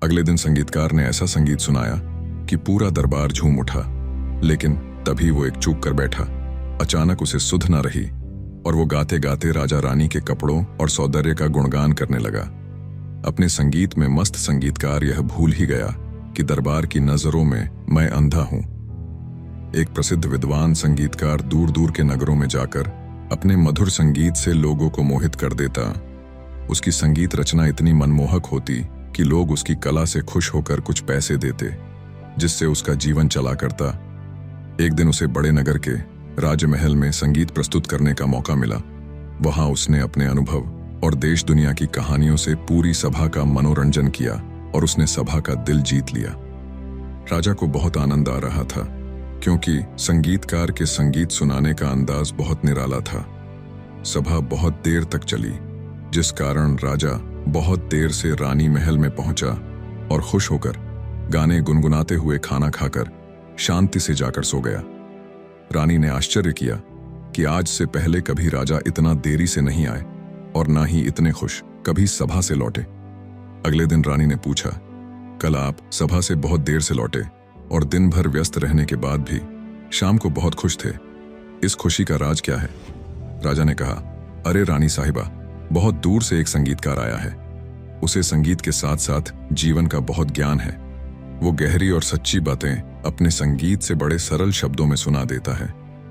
अगले दिन संगीतकार ने ऐसा संगीत सुनाया कि पूरा दरबार झूम उठा। लेकिन तभी वो एक चूक कर बैठा। अचानक उसे सुध न रही और वो गाते गाते राजा रानी के कपड़ों और सौंदर्य का गुणगान करने लगा। अपने संगीत में मस्त संगीतकार यह भूल ही गया कि दरबार की नजरों में मैं अंधा हूं। एक प्रसिद्ध विद्वान संगीतकार दूर दूर के नगरों में जाकर अपने मधुर संगीत से लोगों को मोहित कर देता। उसकी संगीत रचना इतनी मनमोहक होती कि लोग उसकी कला से खुश होकर कुछ पैसे देते, जिससे उसका जीवन चला करता। एक दिन उसे बड़े नगर के राजमहल में संगीत प्रस्तुत करने का मौका मिला। वहां उसने अपने अनुभव और देश दुनिया की कहानियों से पूरी सभा का मनोरंजन किया और उसने सभा का दिल जीत लिया। राजा को बहुत आनंद आ रहा था, क्योंकि संगीतकार के संगीत सुनाने का अंदाज बहुत निराला था। सभा बहुत देर तक चली, जिस कारण राजा बहुत देर से रानी महल में पहुंचा और खुश होकर गाने गुनगुनाते हुए खाना खाकर शांति से जाकर सो गया। रानी ने आश्चर्य किया कि आज से पहले कभी राजा इतना देरी से नहीं आए और ना ही इतने खुश कभी सभा से लौटे। अगले दिन रानी ने पूछा, कल आप सभा से बहुत देर से लौटे और दिन भर व्यस्त रहने के बाद भी शाम को बहुत खुश थे। इस खुशी का राज क्या है? राजा ने कहा, अरे रानी साहिबा, बहुत दूर से एक संगीतकार आया है। उसे संगीत के साथ साथ जीवन का बहुत ज्ञान है। वो गहरी और सच्ची बातें अपने संगीत से बड़े सरल शब्दों में सुना देता है,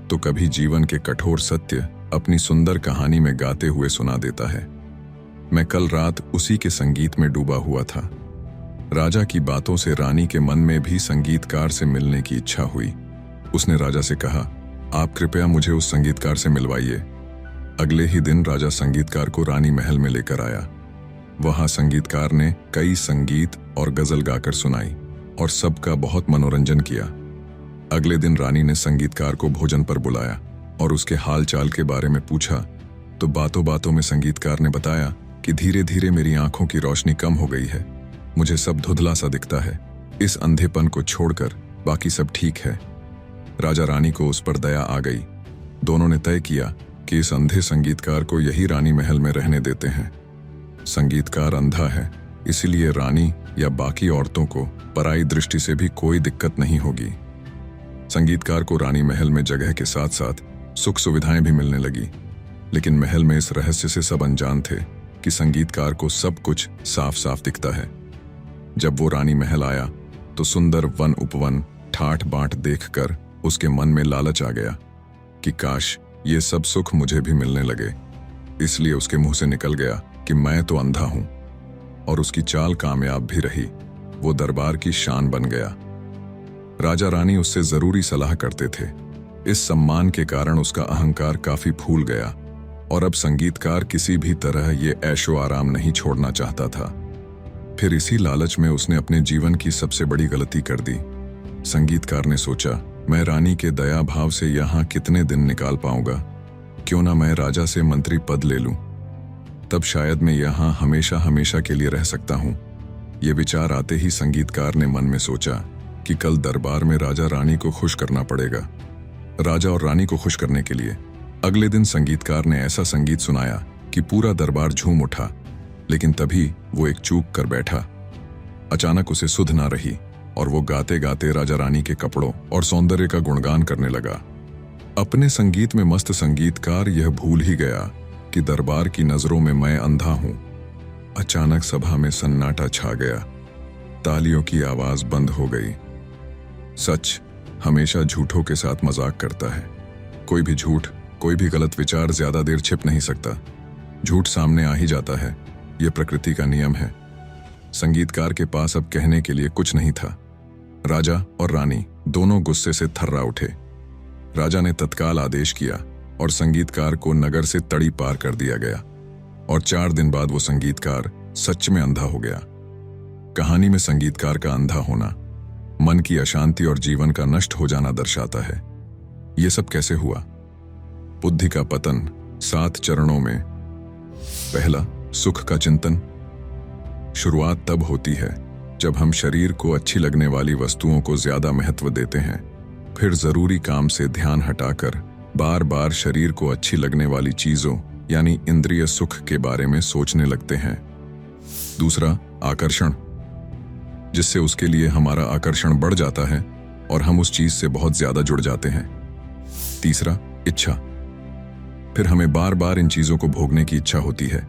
तो कभी जीवन के कठोर सत्य अपनी सुंदर कहानी में गाते हुए सुना देता है। मैं कल रात उसी के संगीत में डूबा हुआ था। राजा की बातों से रानी के मन में भी संगीतकार से मिलने की इच्छा हुई। उसने राजा से कहा, आप कृपया मुझे उस संगीतकार से मिलवाइए। अगले ही दिन राजा संगीतकार को रानी महल में लेकर आया। वहां संगीतकार ने कई संगीत और गजल गाकर सुनाई और सबका बहुत मनोरंजन किया। अगले दिन रानी ने संगीतकार को भोजन पर बुलाया और उसके हाल चाल के बारे में पूछा, तो बातों बातों में संगीतकार ने बताया कि धीरे धीरे मेरी आंखों की रोशनी कम हो गई है, मुझे सब धुंधला सा दिखता है, इस अंधेपन को छोड़कर बाकी सब ठीक है। राजा रानी को उस पर दया आ गई। दोनों ने तय किया कि इस अंधे संगीतकार को यही रानी महल में रहने देते हैं। संगीतकार अंधा है, इसीलिए रानी या बाकी औरतों को पराई दृष्टि से भी कोई दिक्कत नहीं होगी। संगीतकार को रानी महल में जगह के साथ साथ सुख सुविधाएं भी मिलने लगी, लेकिन महल में इस रहस्य से सब अनजान थे कि संगीतकार को सब कुछ साफ साफ दिखता है। जब वो रानी महल आया तो सुंदर वन उपवन ठाठ बांट देखकर उसके मन में लालच आ गया कि काश ये सब सुख मुझे भी मिलने लगे। इसलिए उसके मुंह से निकल गया कि मैं तो अंधा हूं, और उसकी चाल कामयाब भी रही। वो दरबार की शान बन गया। राजा रानी उससे जरूरी सलाह करते थे। इस सम्मान के कारण उसका अहंकार काफी फूल गया और अब संगीतकार किसी भी तरह ये ऐशो आराम नहीं छोड़ना चाहता था। फिर इसी लालच में उसने अपने जीवन की सबसे बड़ी गलती कर दी। संगीतकार ने सोचा, मैं रानी के दया भाव से यहाँ कितने दिन निकाल पाऊंगा, क्यों ना मैं राजा से मंत्री पद ले लूं, तब शायद मैं यहाँ हमेशा हमेशा के लिए रह सकता हूँ। ये विचार आते ही संगीतकार ने मन में सोचा कि कल दरबार में राजा रानी को खुश करना पड़ेगा। राजा और रानी को खुश करने के लिए अगले दिन संगीतकार ने ऐसा संगीत सुनाया कि पूरा दरबार झूम उठा। लेकिन तभी वो एक चूक कर बैठा। अचानक उसे सुध ना रही और वो गाते गाते राजा रानी के कपड़ों और सौंदर्य का गुणगान करने लगा। अपने संगीत में मस्त संगीतकार यह भूल ही गया कि दरबार की नजरों में मैं अंधा हूं। अचानक सभा में सन्नाटा छा गया। तालियों की आवाज बंद हो गई। सच हमेशा झूठों के साथ मजाक करता है। कोई भी झूठ, कोई भी गलत विचार ज्यादा देर छिप नहीं सकता। झूठ सामने आ ही जाता है, यह प्रकृति का नियम है। संगीतकार के पास अब कहने के लिए कुछ नहीं था। राजा और रानी दोनों गुस्से से थर्रा उठे। राजा ने तत्काल आदेश किया और संगीतकार को नगर से तड़ी पार कर दिया गया, और 4 दिन बाद वो संगीतकार सच में अंधा हो गया। कहानी में संगीतकार का अंधा होना मन की अशांति और जीवन का नष्ट हो जाना दर्शाता है। ये सब कैसे हुआ? बुद्धि का पतन 7 चरणों में। पहला, सुख का चिंतन। शुरुआत तब होती है जब हम शरीर को अच्छी लगने वाली वस्तुओं को ज्यादा महत्व देते हैं, फिर जरूरी काम से ध्यान हटाकर बार बार शरीर को अच्छी लगने वाली चीजों यानी इंद्रिय सुख के बारे में सोचने लगते हैं। दूसरा, आकर्षण। जिससे उसके लिए हमारा आकर्षण बढ़ जाता है और हम उस चीज से बहुत ज्यादा जुड़ जाते हैं। तीसरा, इच्छा। फिर हमें बार बार इन चीजों को भोगने की इच्छा होती है।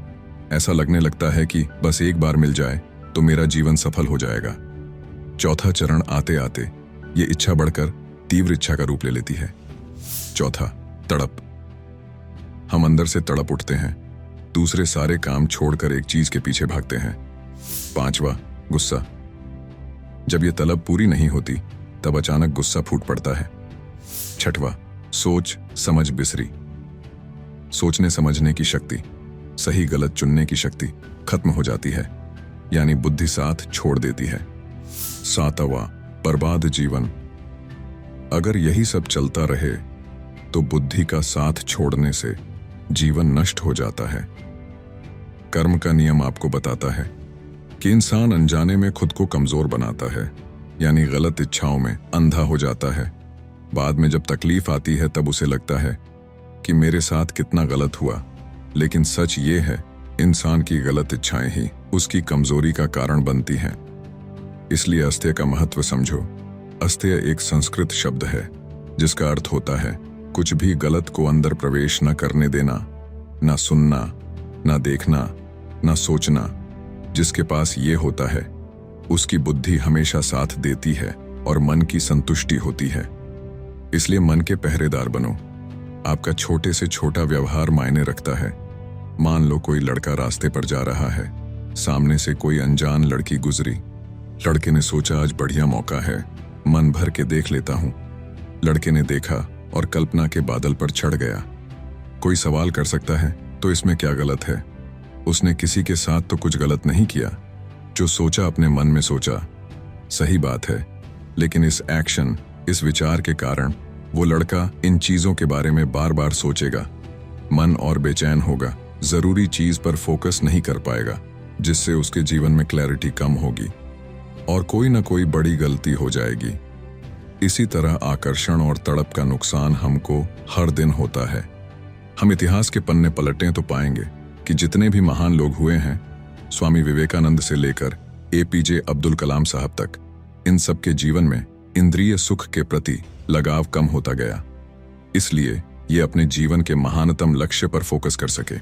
ऐसा लगने लगता है कि बस एक बार मिल जाए तो मेरा जीवन सफल हो जाएगा। चौथा चरण आते आते ये इच्छा बढ़कर तीव्र इच्छा का रूप ले लेती है। चौथा, तड़प। हम अंदर से तड़प उठते हैं, दूसरे सारे काम छोड़कर एक चीज के पीछे भागते हैं। पांचवा, गुस्सा। जब ये तलब पूरी नहीं होती तब अचानक गुस्सा फूट पड़ता है। छठवा, सोच समझ बिसरी। सोचने समझने की शक्ति, सही गलत चुनने की शक्ति खत्म हो जाती है, यानी बुद्धि साथ छोड़ देती है। सातवां, बर्बाद जीवन। अगर यही सब चलता रहे तो बुद्धि का साथ छोड़ने से जीवन नष्ट हो जाता है। कर्म का नियम आपको बताता है कि इंसान अनजाने में खुद को कमजोर बनाता है, यानी गलत इच्छाओं में अंधा हो जाता है। बाद में जब तकलीफ आती है तब उसे लगता है कि मेरे साथ कितना गलत हुआ, लेकिन सच ये है इंसान की गलत इच्छाएं ही उसकी कमजोरी का कारण बनती हैं। इसलिए अस्तेय का महत्व समझो। अस्तेय एक संस्कृत शब्द है जिसका अर्थ होता है कुछ भी गलत को अंदर प्रवेश न करने देना, ना सुनना, ना देखना, ना सोचना। जिसके पास ये होता है उसकी बुद्धि हमेशा साथ देती है और मन की संतुष्टि होती है। इसलिए मन के पहरेदार बनो। आपका छोटे से छोटा व्यवहार मायने रखता है। मान लो कोई लड़का रास्ते पर जा रहा है, सामने से कोई अनजान लड़की गुजरी। लड़के ने सोचा आज बढ़िया मौका है, मन भर के देख लेता हूं। लड़के ने देखा और कल्पना के बादल पर चढ़ गया। कोई सवाल कर सकता है तो इसमें क्या गलत है? उसने किसी के साथ तो कुछ गलत नहीं किया। जो सोचा अपने मन में सोचा, सही बात है। लेकिन इस एक्शन, इस विचार के कारण वो लड़का इन चीजों के बारे में बार बार सोचेगा, मन और बेचैन होगा, जरूरी चीज पर फोकस नहीं कर पाएगा, जिससे उसके जीवन में क्लैरिटी कम होगी और कोई ना कोई बड़ी गलती हो जाएगी। इसी तरह आकर्षण और तड़प का नुकसान हमको हर दिन होता है। हम इतिहास के पन्ने पलटें तो पाएंगे कि जितने भी महान लोग हुए हैं, स्वामी विवेकानंद से लेकर APJ अब्दुल कलाम साहब तक, इन सब के जीवन में इंद्रिय सुख के प्रति लगाव कम होता गया, इसलिए ये अपने जीवन के महानतम लक्ष्य पर फोकस कर सके।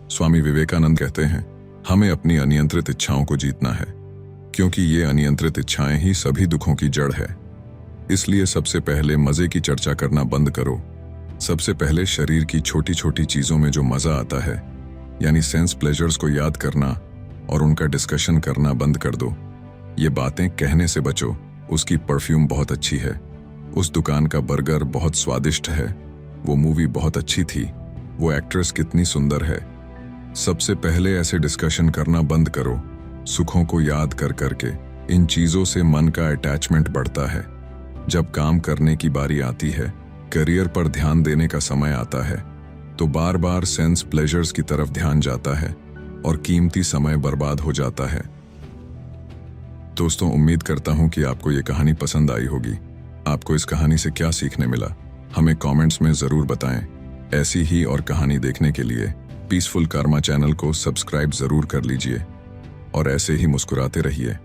स्वामी विवेकानंद कहते हैं, हमें अपनी अनियंत्रित इच्छाओं को जीतना है, क्योंकि ये अनियंत्रित इच्छाएं ही सभी दुखों की जड़ है। इसलिए सबसे पहले मजे की चर्चा करना बंद करो। सबसे पहले शरीर की छोटी छोटी चीजों में जो मजा आता है, यानी सेंस प्लेजर्स को याद करना और उनका डिस्कशन करना बंद कर दो। ये बातें कहने से बचो, उसकी परफ्यूम बहुत अच्छी है, उस दुकान का बर्गर बहुत स्वादिष्ट है, वो मूवी बहुत अच्छी थी, वो एक्ट्रेस कितनी सुंदर है। सबसे पहले ऐसे डिस्कशन करना बंद करो। सुखों को याद कर करके इन चीजों से मन का अटैचमेंट बढ़ता है। जब काम करने की बारी आती है, करियर पर ध्यान देने का समय आता है, तो बार बार सेंस प्लेजर्स की तरफ ध्यान जाता है और कीमती समय बर्बाद हो जाता है। दोस्तों, उम्मीद करता हूं कि आपको ये कहानी पसंद आई होगी। आपको इस कहानी से क्या सीखने मिला, हमें कमेंट्स में जरूर बताएं। ऐसी ही और कहानी देखने के लिए पीसफुल कर्मा चैनल को सब्सक्राइब जरूर कर लीजिए और ऐसे ही मुस्कुराते रहिए।